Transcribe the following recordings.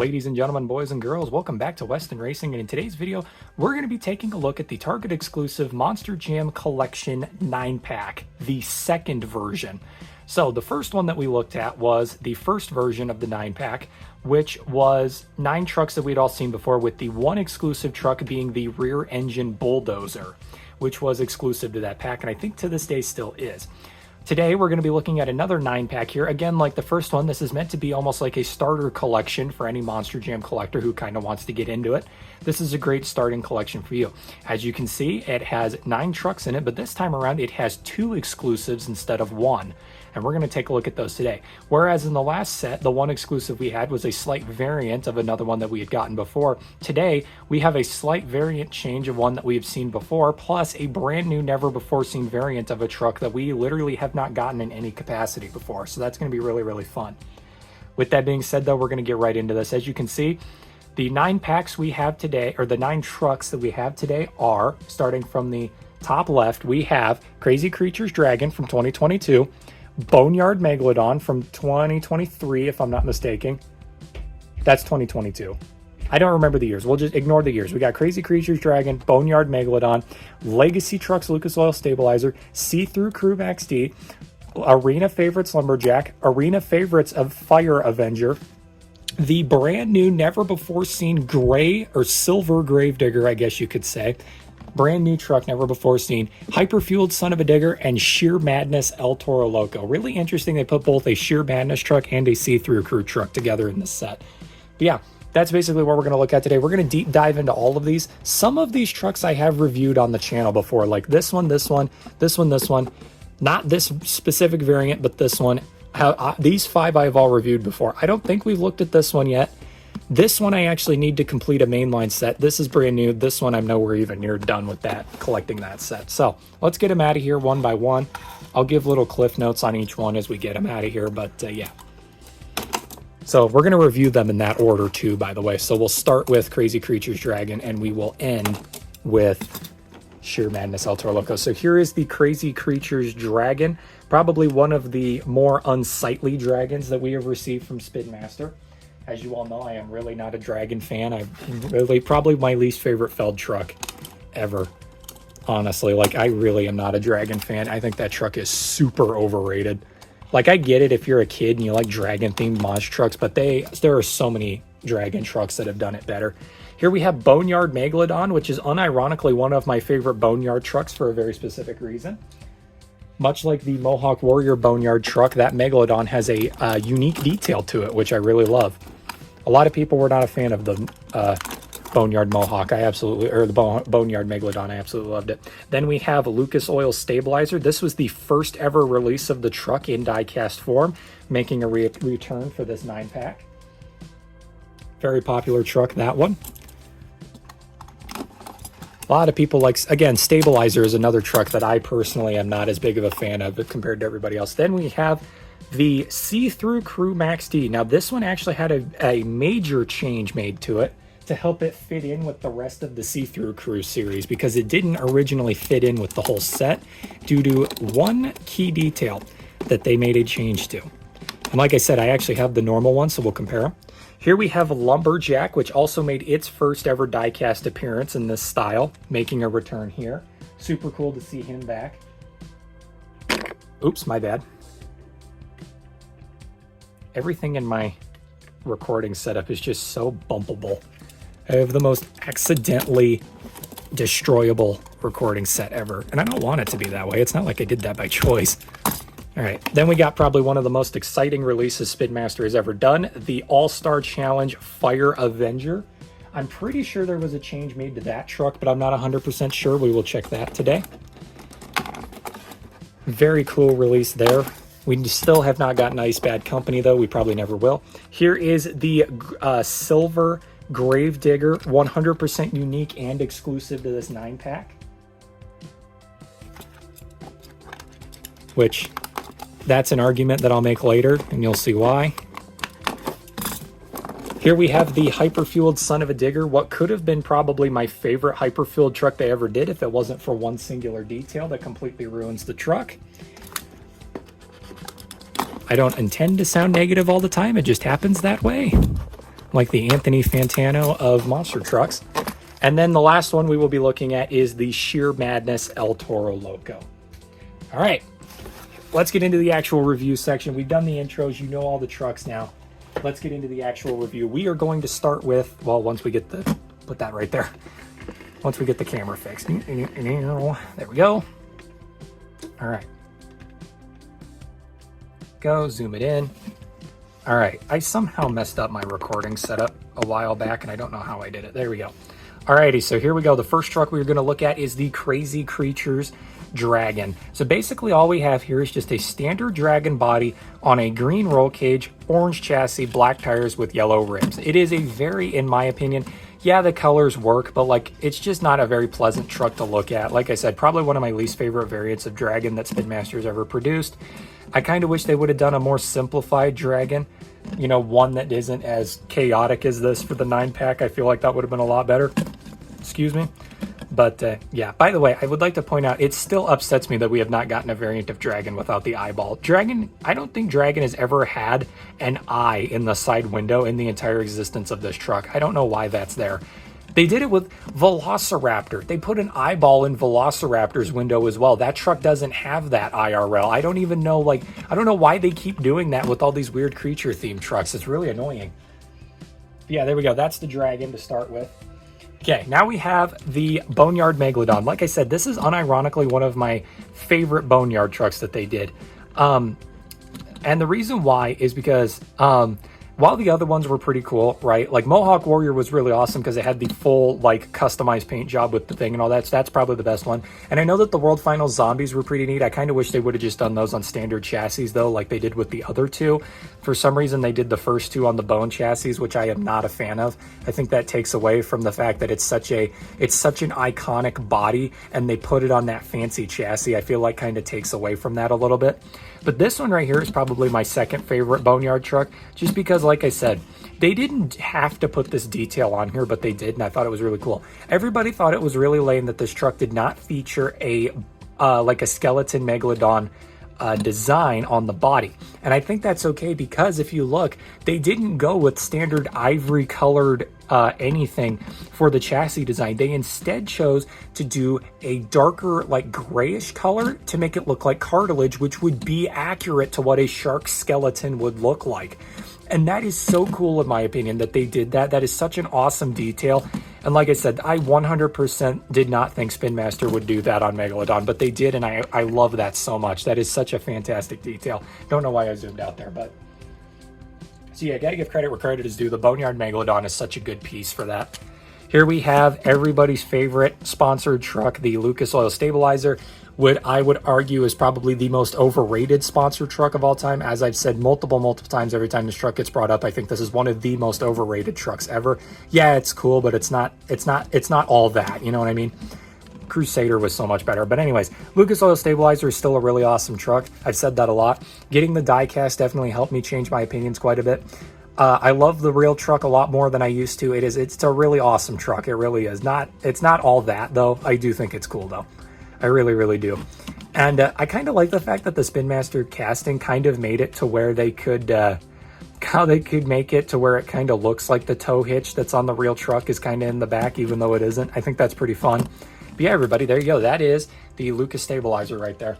Ladies and gentlemen, boys and girls, welcome back to Weston Racing, and in today's video, we're going to be taking a look at the Target exclusive Monster Jam Collection 9-pack, the second version. So the first one that we looked at was the first version of the 9-pack, which was 9 trucks that we'd all seen before, with the one exclusive truck being the rear engine bulldozer, which was exclusive to that pack, and I think to this day still is. Today, we're going to be looking at another 9-pack here. Again, like the first one, this is meant to be almost like a starter collection for any Monster Jam collector who kind of wants to get into it. This is a great starting collection for you. As you can see, it has 9 trucks in it, but this time around, it has 2 exclusives instead of 1. And we're going to take a look at those today. Whereas in the last set, the one exclusive we had was a slight variant of another one that we had gotten before. Today, we have a slight variant change of one that we have seen before, plus a brand new, never before seen variant of a truck that we literally have not gotten in any capacity before. So that's going to be really, really fun. With that being said, though, we're going to get right into this. As you can see, the 9 packs we have today, or the 9 trucks that we have today are, starting from the top left, we have Crazy Creatures Dragon from 2022, Boneyard Megalodon from 2023, if I'm not mistaken. That's 2022. I don't remember the years. We'll just ignore the years. We got Crazy Creatures Dragon, Boneyard Megalodon, Legacy Trucks Lucas Oil Stabilizer, See-Through Crew Max D, Arena Favorites Lumberjack, Arena Favorites of Fire Avenger, the brand new, never before seen gray or silver Gravedigger, I guess you could say. Brand new truck, never before seen. Hyperfueled Son of a Digger and Sheer Madness El Toro Loco. Really interesting they put both a Sheer Madness truck and a See-Through Crew truck together in this set. But yeah, that's basically what we're going to look at today. We're going to deep dive into all of these. Some of these trucks I have reviewed on the channel before, like this one, this one, this one, this one. Not this specific variant, but this one. These 5 I've all reviewed before. I don't think we've looked at this one yet. This one I actually need to complete a mainline set. This is brand new. This one I'm nowhere even near done with that, collecting that set. So let's get them out of here one by one. I'll give little cliff notes on each one as we get them out of here, but yeah. So we're going to review them in that order too, by the way. So we'll start with Crazy Creatures Dragon and we will end with Sheer Madness El Toro Loco. So here is the Crazy Creatures Dragon, probably one of the more unsightly dragons that we have received from Spin Master. As you all know, I am really not a dragon fan. I'm really probably my least favorite Feld truck ever. Honestly, like I really am not a dragon fan. I think that truck is super overrated. Like I get it if you're a kid and you like dragon themed monster trucks, but there are so many dragon trucks that have done it better. Here we have Boneyard Megalodon, which is unironically one of my favorite Boneyard trucks for a very specific reason. Much like the Mohawk Warrior Boneyard truck, that Megalodon has a unique detail to it, which I really love. A lot of people were not a fan of the Boneyard Mohawk. The Boneyard Megalodon. I absolutely loved it. Then we have Lucas Oil Stabilizer. This was the first ever release of the truck in die-cast form, making a return for this 9-pack. Very popular truck, that one. A lot of people like, again, Stabilizer is another truck that I personally am not as big of a fan of compared to everybody else. Then we have the See-Through Crew Max D. Now this one actually had a major change made to it to help it fit in with the rest of the See-Through Crew series, because it didn't originally fit in with the whole set due to one key detail that they made a change to. And like I said, I actually have the normal one, so we'll compare them. Here we have Lumberjack, which also made its first ever die-cast appearance in this style, making a return here. Super cool to see him back. Oops, my bad. Everything in my recording setup is just so bumpable. I have the most accidentally destroyable recording set ever, and I don't want it to be that way. It's not like I did that by choice. All right, then we got probably one of the most exciting releases Spin Master has ever done, the All-Star Challenge Fire Avenger. I'm pretty sure there was a change made to that truck, but I'm not 100% sure. We will check that today. Very cool release there. We still have not gotten Ice Bad Company, though. We probably never will. Here is the Silver Gravedigger, 100% unique and exclusive to this 9-pack. Which, that's an argument that I'll make later, and you'll see why. Here we have the Hyperfueled Son of a Digger, what could have been probably my favorite hyperfueled truck they ever did if it wasn't for one singular detail that completely ruins the truck. I don't intend to sound negative all the time, it just happens that way. like the Anthony Fantano of monster trucks. And then the last one we will be looking at is the Sheer Madness El Toro Loco. All right, let's get into the actual review section. We've done the intros, you know all the trucks now. Let's get into the actual review. We are going to start with, well, once we get the, put that right there. Once we get the camera fixed. There we go. All right. Go, zoom it in. All right, I somehow messed up my recording setup a while back, and I don't know how I did it. There we go. Alrighty, so here we go. The first truck we're going to look at is the Crazy Creatures Dragon. So basically all we have here is just a standard Dragon body on a green roll cage, orange chassis, black tires with yellow rims. It is a very, in my opinion, yeah, the colors work, but like it's just not a very pleasant truck to look at. Like I said, probably one of my least favorite variants of Dragon that Spin Master's ever produced. I kind of wish they would have done a more simplified Dragon, you know, one that isn't as chaotic as this for the 9-pack. I feel like that would have been a lot better. Excuse me. But yeah, by the way, I would like to point out, it still upsets me that we have not gotten a variant of Dragon without the eyeball. Dragon, I don't think Dragon has ever had an eye in the side window in the entire existence of this truck. I don't know why that's there. They did it with Velociraptor. They put an eyeball in Velociraptor's window as well. That truck doesn't have that IRL. I don't even know, like, I don't know why they keep doing that with all these weird creature themed trucks. It's really annoying. Yeah, there we go. That's the Dragon to start with. Okay, now we have the Boneyard Megalodon. Like I said, this is unironically one of my favorite Boneyard trucks that they did. And the reason why is because while the other ones were pretty cool, right? Like Mohawk Warrior was really awesome because it had the full like customized paint job with the thing and all that. So that's probably the best one. And I know that the World Finals Zombies were pretty neat. I kind of wish they would have just done those on standard chassis though, like they did with the other two. For some reason, they did the first two on the bone chassis, which I am not a fan of. I think that takes away from the fact that it's such an iconic body and they put it on that fancy chassis. I feel like kind of takes away from that a little bit. But this one right here is probably my second favorite Boneyard truck, just because, like I said, they didn't have to put this detail on here, but they did, and I thought it was really cool. Everybody thought it was really lame that this truck did not feature a like a skeleton Megalodon design on the body. And I think that's okay because if you look, they didn't go with standard ivory colored anything for the chassis design. They instead chose to do a darker like grayish color to make it look like cartilage, which would be accurate to what a shark skeleton would look like. And that is so cool in my opinion that they did that. That is such an awesome detail. And like I said, I 100% did not think Spin Master would do that on Megalodon, but they did, and I love that so much. That is such a fantastic detail. Don't know why I zoomed out there, but... So yeah, gotta give credit where credit is due. The Boneyard Megalodon is such a good piece for that. Here we have everybody's favorite sponsored truck, the Lucas Oil Stabilizer. I would argue is probably the most overrated sponsored truck of all time. As I've said multiple times, every time this truck gets brought up, I think this is one of the most overrated trucks ever. Yeah, it's cool, but it's not all that, you know what I mean? Crusader was so much better. But anyways, Lucas Oil Stabilizer is still a really awesome truck. I've said that a lot. Getting the diecast definitely helped me change my opinions quite a bit. I love the real truck a lot more than I used to. It's a really awesome truck. It really is. It's not all that though. I do think it's cool though. I really do. And I kind of like the fact that the Spin Master casting kind of made it to where they could how they could make it to where it kind of looks like the tow hitch that's on the real truck is kind of in the back, even though it isn't. I think that's pretty fun. But yeah, everybody, there you go. That is the Lucas Stabilizer right there.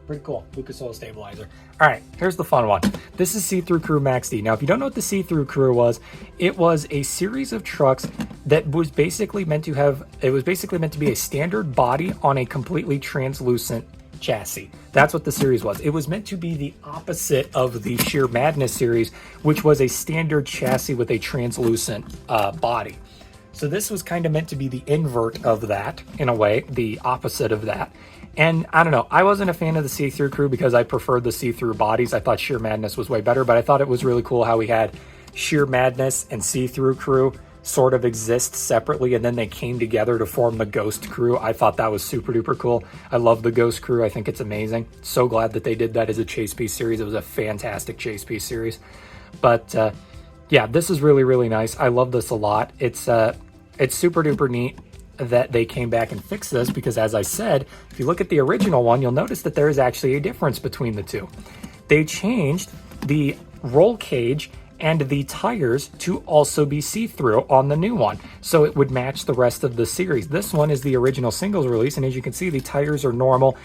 Pretty cool. Lucas Oil Stabilizer. All right, here's the fun one. This is See-Through Crew Max D. Now, if you don't know what the See-Through Crew was, it was a series of trucks that was basically meant to be a standard body on a completely translucent chassis. That's what the series was. It was meant to be the opposite of the Sheer Madness series, which was a standard chassis with a translucent body. So this was kind of meant to be the invert of that, in a way, the opposite of that. And I don't know, I wasn't a fan of the See-Through Crew because I preferred the see-through bodies. I thought Sheer Madness was way better, but I thought it was really cool how we had Sheer Madness and See-Through Crew sort of exist separately, and then they came together to form the Ghost Crew. I thought that was super duper cool. I love the Ghost Crew. I think it's amazing. So glad that they did that as a chase piece series. It was a fantastic chase piece series. But yeah, this is really nice. I love this a lot. It's super duper neat that they came back and fixed this because, as I said, if you look at the original one, you'll notice that there is actually a difference between the two. They changed the roll cage and the tires to also be see-through on the new one, so it would match the rest of the series. This one is the original singles release, and as you can see, the tires are normal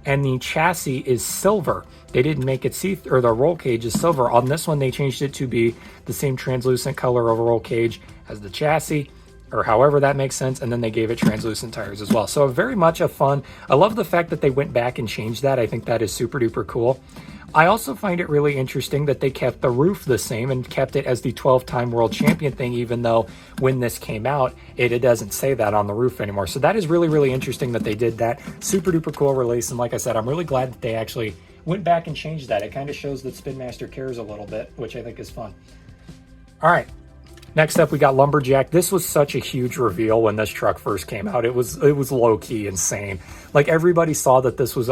and the chassis is silver. They didn't make it see, or the roll cage is silver. On this one, they changed it to be the same translucent color of a roll cage as the chassis, or however that makes sense, and then they gave it translucent tires as well. So very much a fun, I love the fact that they went back and changed that. I think that is super duper cool. I also find it really interesting that they kept the roof the same and kept it as the 12-time world champion thing, even though when this came out, it doesn't say that on the roof anymore. So that is really, really interesting that they did that. Super duper cool release. And like I said, I'm really glad that they actually went back and changed that. It kind of shows that Spin Master cares a little bit, which I think is fun. All right. Next up, we got Lumberjack. This was such a huge reveal when this truck first came out. It was low-key insane. Like, everybody saw that this was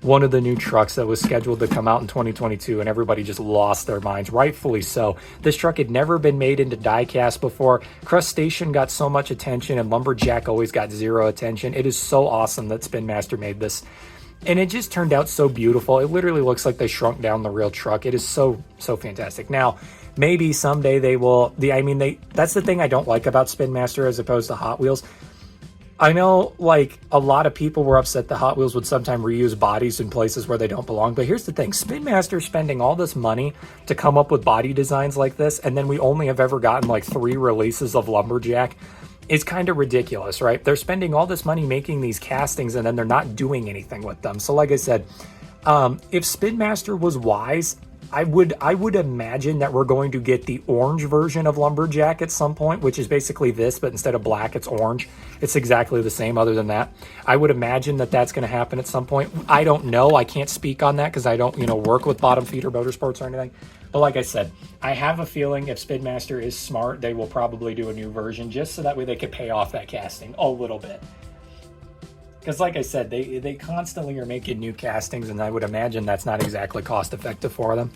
one of the new trucks that was scheduled to come out in 2022, and everybody just lost their minds, rightfully so. This truck had never been made into diecast before. Crustacean got so much attention, and Lumberjack always got zero attention. It is so awesome that Spin Master made this. And it just turned out so beautiful. It literally looks like they shrunk down the real truck. It is so fantastic. Now, maybe someday they will, that's the thing I don't like about Spin Master as opposed to Hot Wheels. I know, like, a lot of people were upset that Hot Wheels would sometimes reuse bodies in places where they don't belong. But here's the thing. Spin Master spending all this money to come up with body designs like this, and then we only have ever gotten, like, 3 releases of Lumberjack. It's kind of ridiculous, right? They're spending all this money making these castings, and then they're not doing anything with them. So like I said, if Spin Master was wise, I would imagine that we're going to get the orange version of Lumberjack at some point, which is basically this, but instead of black, it's orange. It's exactly the same other than that. I would imagine that that's going to happen at some point. I don't know. I can't speak on that because I don't, work with bottom feeder motorsports or anything. But like I said, I have a feeling if Spin Master is smart, they will probably do a new version just so that way they could pay off that casting a little bit. Because like I said, they constantly are making new castings, and I would imagine that's not exactly cost effective for them.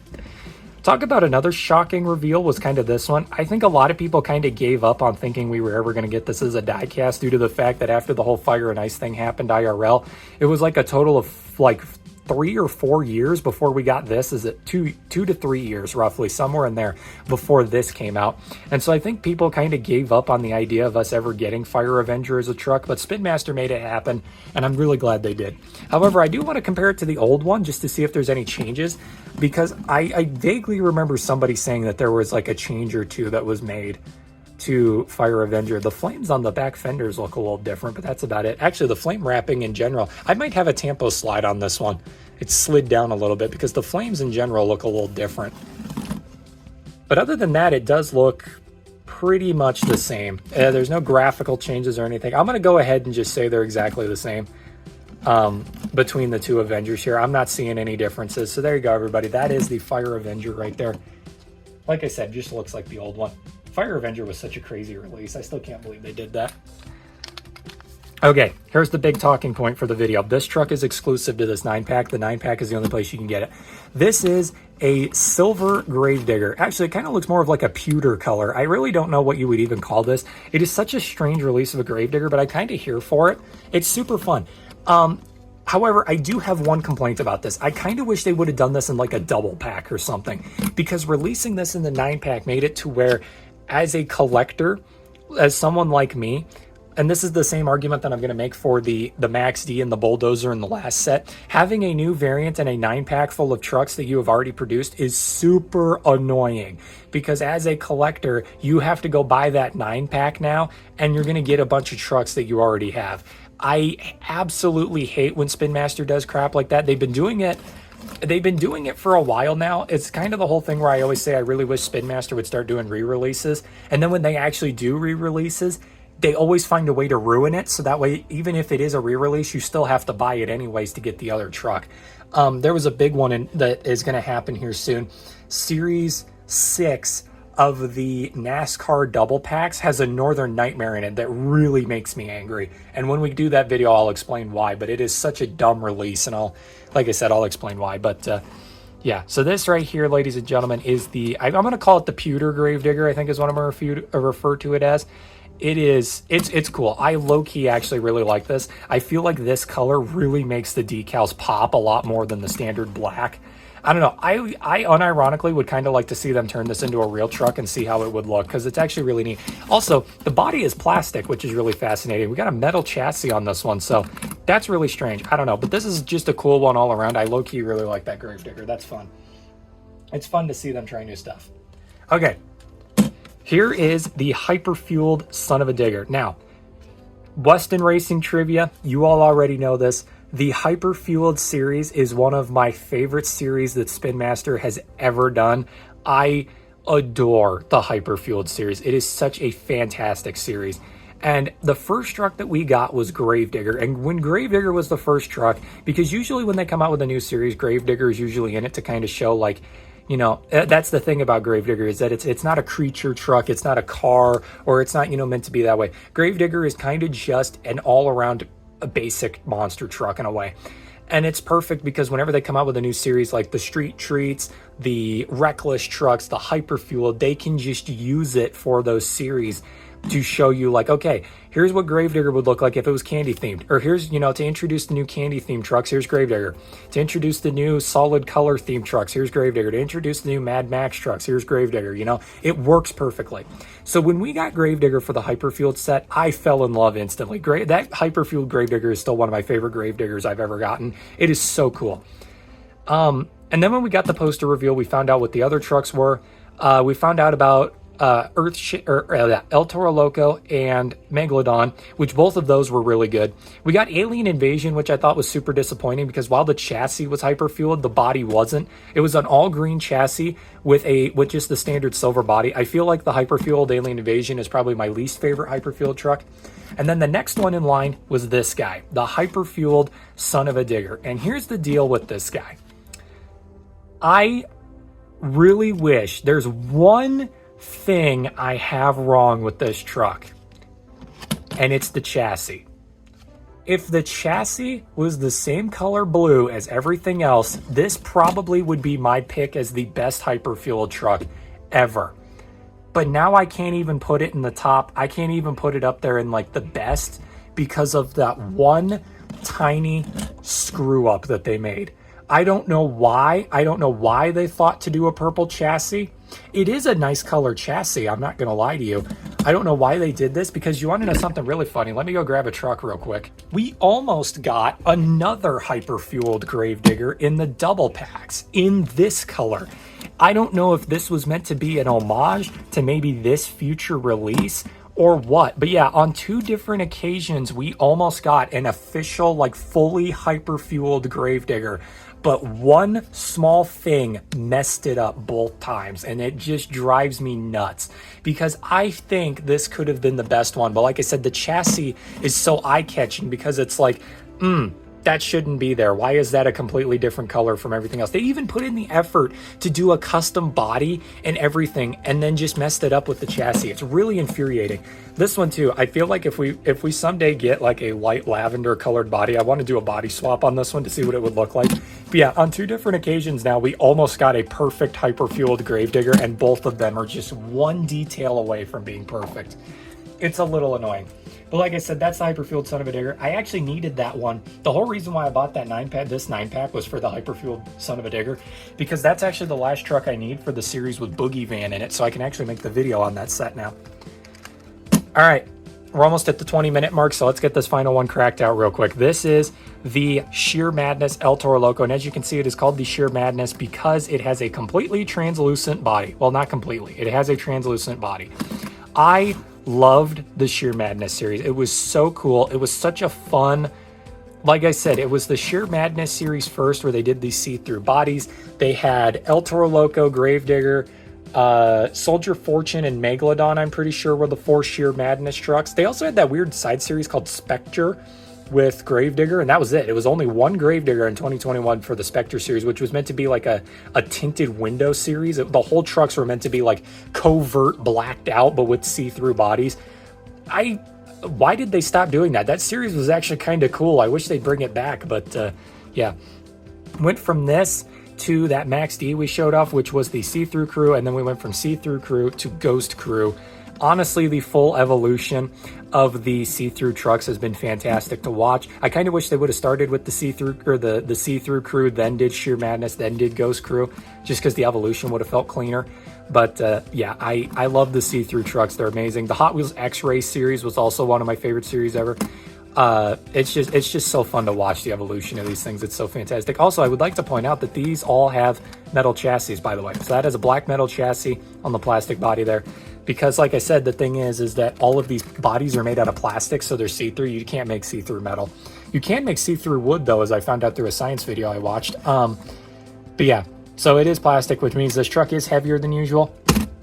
Talk about another shocking reveal was kind of this one. I think a lot of people kind of gave up on thinking we were ever going to get this as a diecast due to the fact that after the whole Fire and Ice thing happened IRL, it was like a total of like 3 or 4 years before we got this. Is it two to 3 years roughly, somewhere in there, before this came out? And so I think people kind of gave up on the idea of us ever getting Fire Avenger as a truck, but Spin Master made it happen, and I'm really glad they did. However, I do want to compare it to the old one just to see if there's any changes, because I vaguely remember somebody saying that there was like a change or two that was made to Fire Avenger. The flames on the back fenders look a little different, but that's about it. Actually, the flame wrapping in general, I might have a Tampo slide on this one. It slid down a little bit because the flames in general look a little different. But other than that, it does look pretty much the same. There's no graphical changes or anything. I'm going to go ahead and just say they're exactly the same between the two Avengers here. I'm not seeing any differences. So there you go, everybody. That is the Fire Avenger right there. Like I said, just looks like the old one. Fire Avenger was such a crazy release. I still can't believe they did that. Okay, here's the big talking point for the video. This truck is exclusive to this 9-pack. The 9-pack is the only place you can get it. This is a silver Gravedigger. Actually, it kind of looks more of like a pewter color. I really don't know what you would even call this. It is such a strange release of a Gravedigger, but I'm kind of here for it. It's super fun. However, I do have one complaint about this. I kind of wish they would have done this in like a double pack or something, because releasing this in the 9-pack made it to where, as a collector, as someone like me, and this is the same argument that I'm going to make for the Max D and the Bulldozer in the last set, having a new variant and a 9-pack full of trucks that you have already produced is super annoying, because as a collector, you have to go buy that 9-pack now, and you're going to get a bunch of trucks that you already have. I absolutely hate when Spin Master does crap like that. They've been doing it for a while now. It's kind of the whole thing where I always say I really wish Spin Master would start doing re-releases. And then when they actually do re-releases, they always find a way to ruin it. So that way, even if it is a re-release, you still have to buy it anyways to get the other truck. There was a big one that is going to happen here soon. Series 6 of the NASCAR double packs has a Northern Nightmare in it that really makes me angry. And when we do that video, I'll explain why. But it is such a dumb release, and like I said, I'll explain why. But yeah, so this right here, ladies and gentlemen, is I'm going to call it the pewter Gravedigger, I think is what I'm going to refer to it as. It's cool. I low-key actually really like this. I feel like this color really makes the decals pop a lot more than the standard black. I don't know. I unironically would kind of like to see them turn this into a real truck and see how it would look, because it's actually really neat. Also, the body is plastic, which is really fascinating. We got a metal chassis on this one, so that's really strange. I don't know, but this is just a cool one all around. I low-key really like that Gravedigger. That's fun. It's fun to see them try new stuff. Okay, here is the hyper-fueled son of a digger. Now, Weston Racing trivia, you all already know this. The hyper-fueled series is one of my favorite series that Spin Master has ever done. I adore the hyper-fueled series. It is such a fantastic series. And the first truck that we got was Gravedigger. And when Gravedigger was the first truck, because usually when they come out with a new series, Gravedigger is usually in it to kind of show, like, you know, that's the thing about Gravedigger, is that it's not a creature truck, it's not a car, or it's not, you know, meant to be that way. Gravedigger is kind of just an all-around a basic monster truck in a way. And it's perfect because whenever they come out with a new series, like the Street Treats, the Reckless trucks, the Hyperfuel, they can just use it for those series to show you, like, okay, here's what Gravedigger would look like if it was candy themed. Or here's, you know, to introduce the new candy themed trucks, here's Gravedigger. To introduce the new solid color themed trucks, here's Gravedigger. To introduce the new Mad Max trucks, here's Gravedigger. You know, it works perfectly. So when we got Gravedigger for the Hyperfueled set, I fell in love instantly. That Hyperfueled Gravedigger is still one of my favorite Gravediggers I've ever gotten. It is so cool. And then when we got the poster reveal, we found out what the other trucks were. We found out about El Toro Loco and Megalodon, which both of those were really good. We got Alien Invasion, which I thought was super disappointing because while the chassis was hyper-fueled, the body wasn't. It was an all-green chassis with just the standard silver body. I feel like the hyper-fueled Alien Invasion is probably my least favorite hyper-fueled truck. And then the next one in line was this guy, the hyper-fueled son of a digger. And here's the deal with this guy. I really wish there's one thing I have wrong with this truck, and it's the chassis. If the chassis was the same color blue as everything else, this probably would be my pick as the best hyper-fueled truck ever. But now I can't even put it in the top. I can't even put it up there in like the best because of that one tiny screw up that they made. I don't know why. I don't know why they thought to do a purple chassis. It is a nice color chassis, I'm not going to lie to you. I don't know why they did this, because you want to know something really funny. Let me go grab a truck real quick. We almost got another hyper-fueled Gravedigger in the double packs in this color. I don't know if this was meant to be an homage to maybe this future release or what. But yeah, on two different occasions, we almost got an official, like, fully hyper-fueled Gravedigger. But one small thing messed it up both times, and it just drives me nuts because I think this could have been the best one. But like I said, the chassis is so eye-catching because it's like, that shouldn't be there. Why is that a completely different color from everything else? They even put in the effort to do a custom body and everything and then just messed it up with the chassis. It's really infuriating. This one too, I feel like if we someday get like a light lavender colored body, I want to do a body swap on this one to see what it would look like. But yeah, on two different occasions now, we almost got a perfect hyper-fueled Gravedigger, and both of them are just one detail away from being perfect. It's a little annoying. But like I said, that's the hyper-fueled son of a digger. I actually needed that one. The whole reason why I bought that this 9-pack was for the hyper-fueled son of a digger, because that's actually the last truck I need for the series with Boogie Van in it, so I can actually make the video on that set now. All right, we're almost at the 20-minute mark, so let's get this final one cracked out real quick. This is the Sheer Madness El Toro Loco, and as you can see, it is called the Sheer Madness because it has a completely translucent body. Well, not completely. It has a translucent body. I loved the Sheer Madness series. It was so cool. It was such a fun, like I said, it was the Sheer Madness series first where they did these see-through bodies. They had El Toro Loco, Gravedigger, Soldier Fortune, and Megalodon, I'm pretty sure, were the 4 Sheer Madness trucks. They also had that weird side series called Spectre with Gravedigger, and that was it. It was only one Gravedigger in 2021 for the Spectre series, which was meant to be like a tinted window series. The whole trucks were meant to be like covert blacked out, but with see-through bodies. Why did they stop doing that? That series was actually kind of cool. I wish they'd bring it back, but yeah. Went from this to that Max D we showed off, which was the see-through crew, and then we went from see-through crew to ghost crew. Honestly, the full evolution of the see-through trucks has been fantastic to watch. I kind of wish they would have started with the see-through, or the see-through crew, then did Sheer Madness, then did Ghost Crew, just because the evolution would have felt cleaner. But yeah, I love the see-through trucks. They're amazing. The Hot Wheels X-Ray series was also one of my favorite series ever. It's just so fun to watch the evolution of these things. It's so fantastic. Also, I would like to point out that these all have metal chassis, by the way. So that is a black metal chassis on the plastic body there. Because like I said, the thing is that all of these bodies are made out of plastic, so they're see-through. You can't make see-through metal. You can make see-through wood, though, as I found out through a science video I watched. But yeah, so it is plastic, which means this truck is heavier than usual.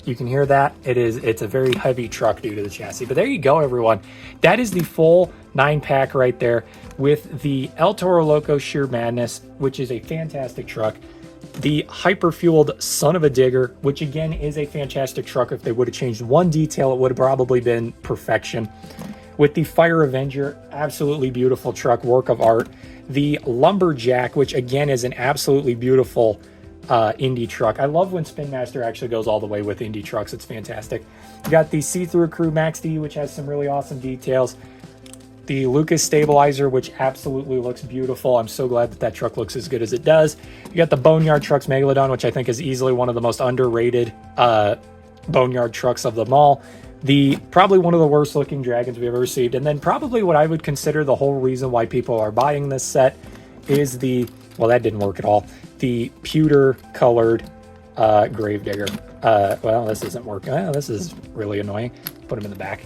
You can hear that. It's a very heavy truck due to the chassis. But there you go, everyone. That is the full 9-pack right there with the El Toro Loco Sheer Madness, which is a fantastic truck. The hyper-fueled Son of a Digger, which again is a fantastic truck. If they would have changed one detail, it would have probably been perfection. With the Fire Avenger, absolutely beautiful truck, work of art. The Lumberjack, which again is an absolutely beautiful Indy truck. I love when Spin Master actually goes all the way with Indy trucks. It's fantastic. You got the See-Through Crew Max D, which has some really awesome details. The Lucas Stabilizer, which absolutely looks beautiful. I'm so glad that that truck looks as good as it does. You got the Boneyard Trucks Megalodon, which I think is easily one of the most underrated Boneyard trucks of them all. Probably one of the worst looking Dragons we've ever received. And then probably what I would consider the whole reason why people are buying this set is well, that didn't work at all. The pewter colored Gravedigger. Well, this isn't working. This is really annoying. Put him in the back.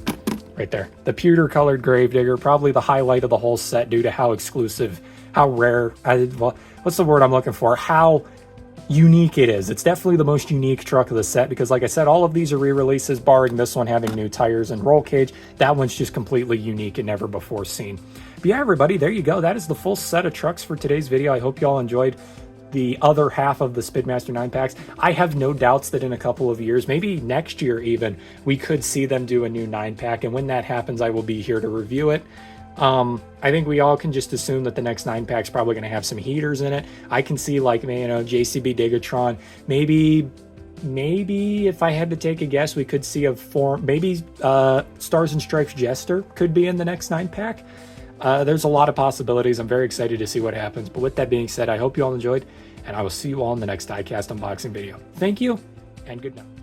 Right there. The pewter colored Gravedigger, probably the highlight of the whole set due to how exclusive, how rare, well, what's the word I'm looking for? How unique it is. It's definitely the most unique truck of the set because, like I said, all of these are re-releases, barring this one having new tires and roll cage. That one's just completely unique and never before seen. But yeah, everybody, there you go. That is the full set of trucks for today's video. I hope you all enjoyed the other half of the Speedmaster 9-packs. I have no doubts that in a couple of years, maybe next year even, we could see them do a new 9-pack, and when that happens, I will be here to review it. I think we all can just assume that the next 9-pack's probably going to have some heaters in it. I can see, like, JCB Digatron. Maybe if I had to take a guess, we could see maybe Stars and Stripes Jester could be in the next 9-pack. There's a lot of possibilities. I'm very excited to see what happens. But with that being said, I hope you all enjoyed, and I will see you all in the next diecast unboxing video. Thank you, and good night.